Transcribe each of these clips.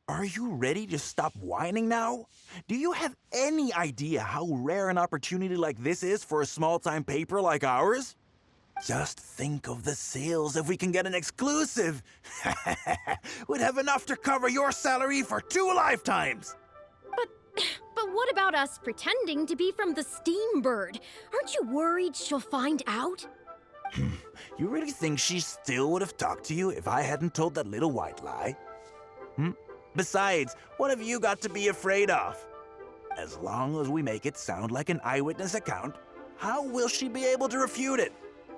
Are you ready to stop whining now? Do you have any idea how rare an opportunity like this is for a small-time paper like ours? Just think of the sales if we can get an exclusive. We'd have enough to cover your salary for 2 lifetimes. But what about us pretending to be from the Steam Bird? Aren't you worried she'll find out? You really think she still would have talked to you if I hadn't told that little white lie? Besides, what have you got to be afraid of? As long as we make it sound like an eyewitness account, how will she be able to refute it?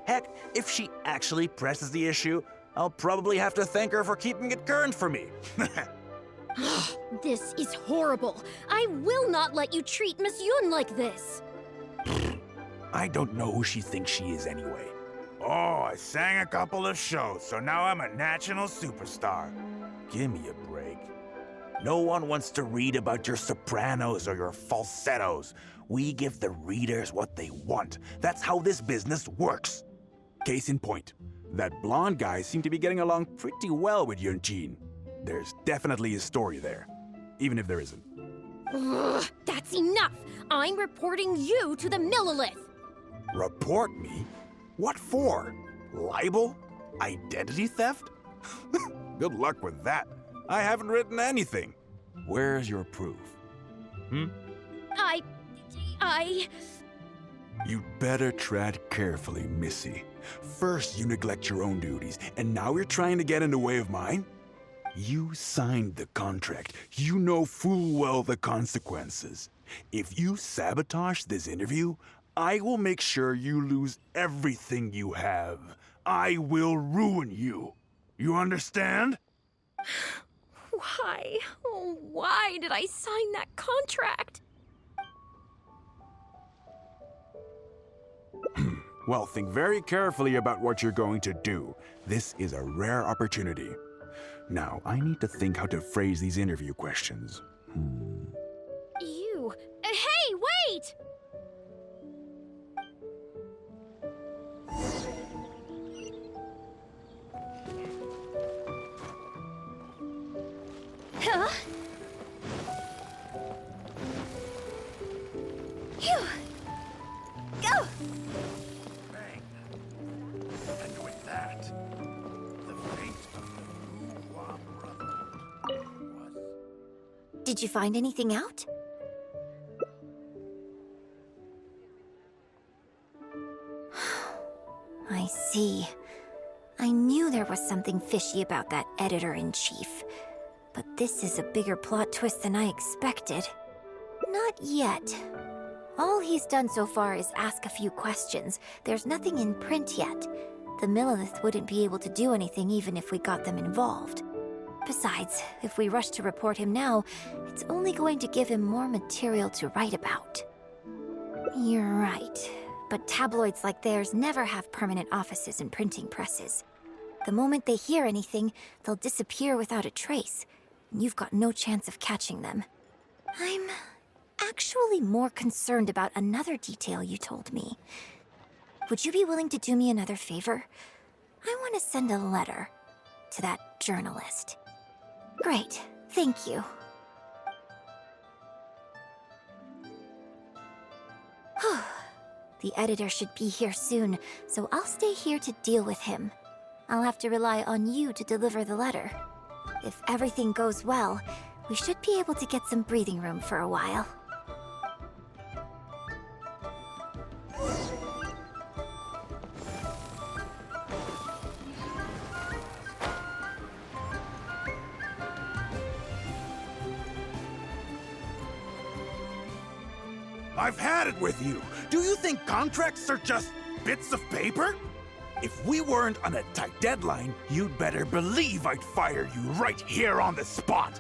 Heck, if she actually presses the issue, I'll probably have to thank her for keeping it current for me. This is horrible. I will not let you treat Miss Yun like this. I don't know who she thinks she is anyway. Oh, I sang a couple of shows, so now I'm a national superstar. Give me a break. No one wants to read about your sopranos or your falsettos. We give the readers what they want. That's how this business works. Case in point, that blonde guy seemed to be getting along pretty well with Yunjin. There's definitely a story there, even if there isn't. Ugh, that's enough! I'm reporting you to the Millilith! Report me? What for? Libel? Identity theft? Good luck with that. I haven't written anything. Where's your proof? You'd better tread carefully, Missy. First you neglect your own duties, and now you're trying to get in the way of mine? You signed the contract. You know full well the consequences. If you sabotage this interview, I will make sure you lose everything you have. I will ruin you. You understand? Why? Oh, why did I sign that contract? Well, think very carefully about what you're going to do. This is a rare opportunity. Now, I need to think how to phrase these interview questions. You... Hey, wait! Huh? Phew. Go! Bang. And with that, the fate of the Hua Brotherhood was... Did you find anything out? I see. I knew there was something fishy about that editor-in-chief. But this is a bigger plot twist than I expected. Not yet. All he's done so far is ask a few questions. There's nothing in print yet. The Millilith wouldn't be able to do anything even if we got them involved. Besides, if we rush to report him now, it's only going to give him more material to write about. You're right. But tabloids like theirs never have permanent offices and printing presses. The moment they hear anything, they'll disappear without a trace. You've got no chance of catching them. I'm actually more concerned about another detail you told me. Would you be willing to do me another favor? I want to send a letter to that journalist. Great, thank you. The editor should be here soon, so I'll stay here to deal with him. I'll have to rely on you to deliver the letter. If everything goes well, we should be able to get some breathing room for a while. I've had it with you. Do you think contracts are just bits of paper? If we weren't on a tight deadline, you'd better believe I'd fire you right here on the spot.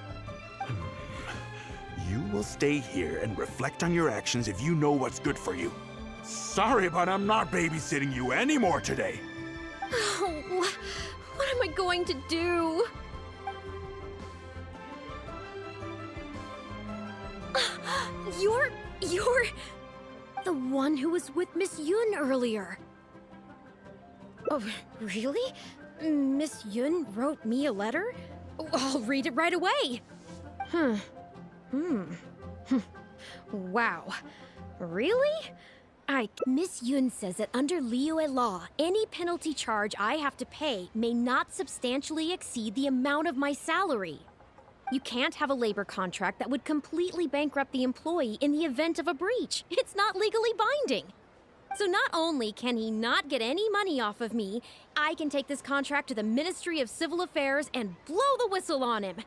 You will stay here and reflect on your actions if you know what's good for you. Sorry, but I'm not babysitting you anymore today. Oh, what am I going to do? You're the one who was with Miss Yun earlier. Oh, really? Miss Yun wrote me a letter? Oh, I'll read it right away. Wow. Really? Miss Yun says that under Liyue law, any penalty charge I have to pay may not substantially exceed the amount of my salary. You can't have a labor contract that would completely bankrupt the employee in the event of a breach. It's not legally binding. So not only can he not get any money off of me, I can take this contract to the Ministry of Civil Affairs and blow the whistle on him.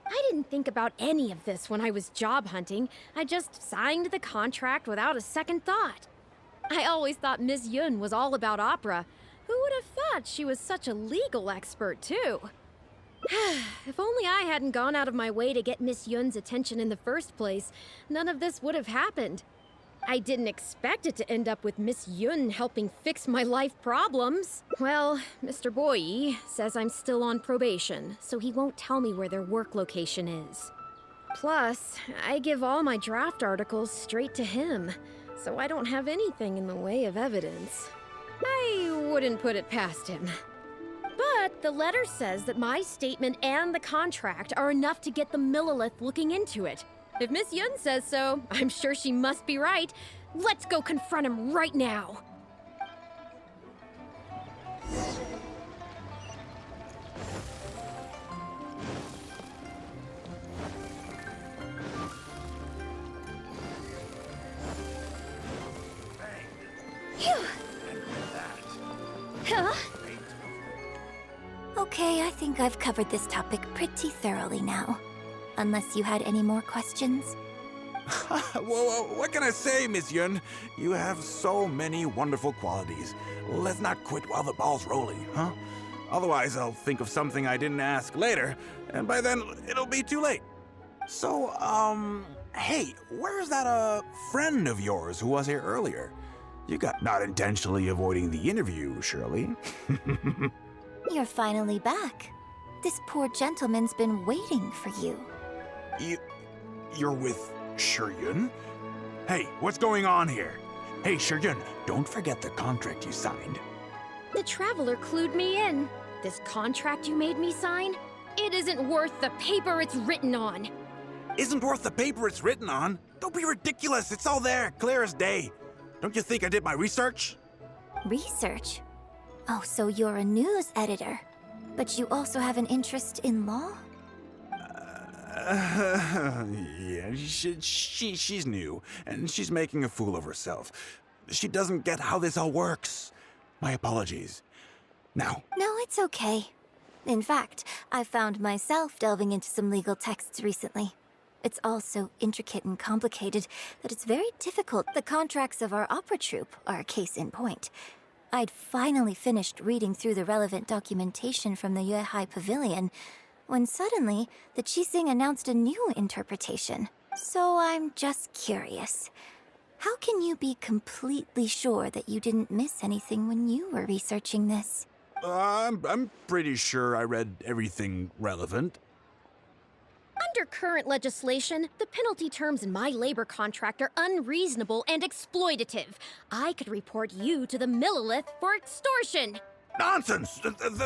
I didn't think about any of this when I was job hunting. I just signed the contract without a second thought. I always thought Miss Yun was all about opera. Who would have thought she was such a legal expert, too? If only I hadn't gone out of my way to get Miss Yun's attention in the first place, none of this would have happened. I didn't expect it to end up with Miss Yun helping fix my life problems. Well, Mr. Boyi says I'm still on probation, so he won't tell me where their work location is. Plus, I give all my draft articles straight to him, so I don't have anything in the way of evidence. I wouldn't put it past him. But the letter says that my statement and the contract are enough to get the Millilith looking into it. If Miss Yun says so, I'm sure she must be right. Let's go confront him right now. Huh? Okay, I think I've covered this topic pretty thoroughly now. Unless you had any more questions? Well, what can I say, Miss Yun? You have so many wonderful qualities. Let's not quit while the ball's rolling, huh? Otherwise, I'll think of something I didn't ask later, and by then, it'll be too late. So, hey, where's that, friend of yours who was here earlier? You got not intentionally avoiding the interview, surely? You're finally back. This poor gentleman's been waiting for you. You're with Shiyun? Hey, what's going on here? Hey, Shiyun, don't forget the contract you signed. The Traveler clued me in. This contract you made me sign? It isn't worth the paper it's written on. Isn't worth the paper it's written on? Don't be ridiculous. It's all there, clear as day. Don't you think I did my research? Research? Oh, so you're a news editor. But you also have an interest in law? Yeah, she's new, and she's making a fool of herself. She doesn't get how this all works. My apologies. Now. No, it's okay. In fact, I found myself delving into some legal texts recently. It's all so intricate and complicated that it's very difficult. The contracts of our opera troupe are a case in point. I'd finally finished reading through the relevant documentation from the Yuehai Pavilion when suddenly the Qixing announced a new interpretation. So I'm just curious. How can you be completely sure that you didn't miss anything when you were researching this? I'm pretty sure I read everything relevant. Under current legislation, the penalty terms in my labor contract are unreasonable and exploitative. I could report you to the Millilith for extortion. Nonsense!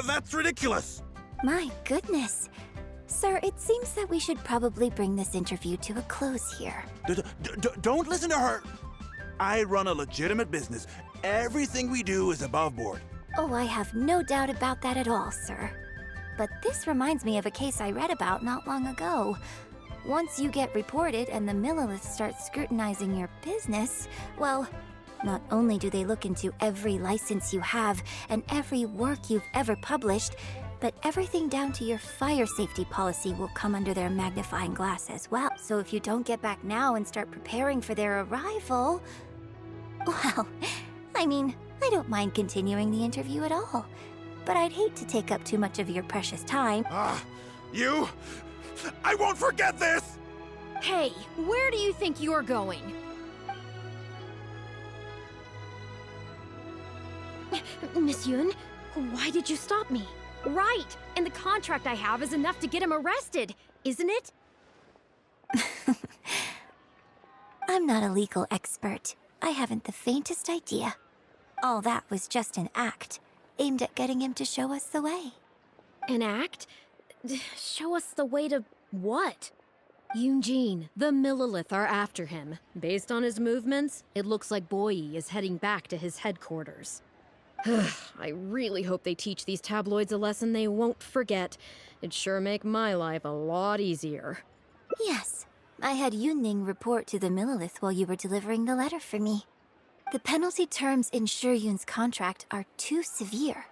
That's ridiculous! My goodness. Sir, it seems that we should probably bring this interview to a close here. Don't listen to her! I run a legitimate business. Everything we do is above board. Oh, I have no doubt about that at all, sir. But this reminds me of a case I read about not long ago. Once you get reported and the Millilith starts scrutinizing your business, well, not only do they look into every license you have and every work you've ever published, but everything down to your fire safety policy will come under their magnifying glass as well. So if you don't get back now and start preparing for their arrival, well, I mean, I don't mind continuing the interview at all. But I'd hate to take up too much of your precious time. You? I won't forget this! Hey, where do you think you're going? Miss Yun, why did you stop me? Right, and the contract I have is enough to get him arrested, isn't it? I'm not a legal expert. I haven't the faintest idea. All that was just an act, aimed at getting him to show us the way. An act? Show us the way to what? Yunjin, the Millilith are after him. Based on his movements, it looks like Boyi is heading back to his headquarters. I really hope they teach these tabloids a lesson they won't forget. It'd sure make my life a lot easier. Yes, I had Yunning report to the Millilith while you were delivering the letter for me. The penalty terms in Shuyun's contract are too severe.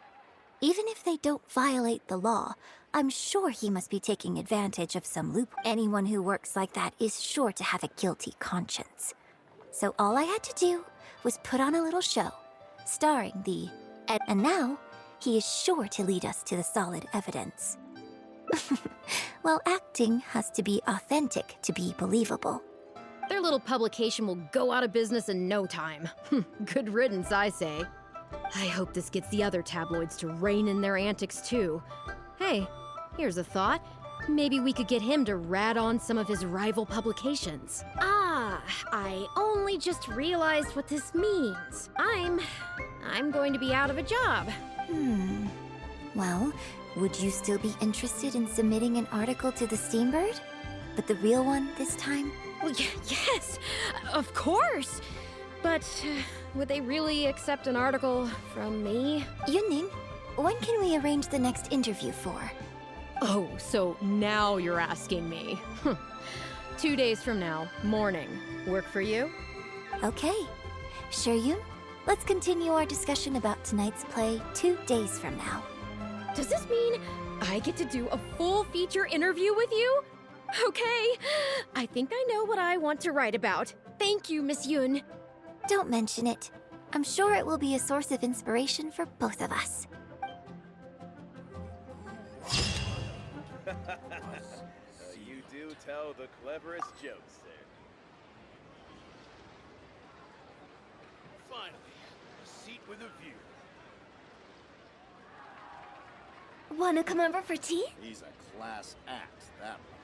Even if they don't violate the law, I'm sure he must be taking advantage of some loophole. Anyone who works like that is sure to have a guilty conscience. So all I had to do was put on a little show, starring the... And now, he is sure to lead us to the solid evidence. Well, acting has to be authentic to be believable. Their little publication will go out of business in no time. Good riddance, I say. I hope this gets the other tabloids to rein in their antics too. Hey, here's a thought. Maybe we could get him to rat on some of his rival publications. Ah, I only just realized what this means. I'm going to be out of a job. Well, would you still be interested in submitting an article to the Steambird? But the real one this time? Well, yes, of course. But would they really accept an article from me? Yunning, when can we arrange the next interview for? Oh, so now you're asking me. 2 days from now, morning. Work for you? Okay. Shuyun, let's continue our discussion about tonight's play 2 days from now. Does this mean I get to do a full feature interview with you? Okay, I think I know what I want to write about. Thank you, Miss Yun. Don't mention it. I'm sure it will be a source of inspiration for both of us. You do tell the cleverest jokes, sir. Finally, a seat with a view. Wanna come over for tea? He's a class act, that one.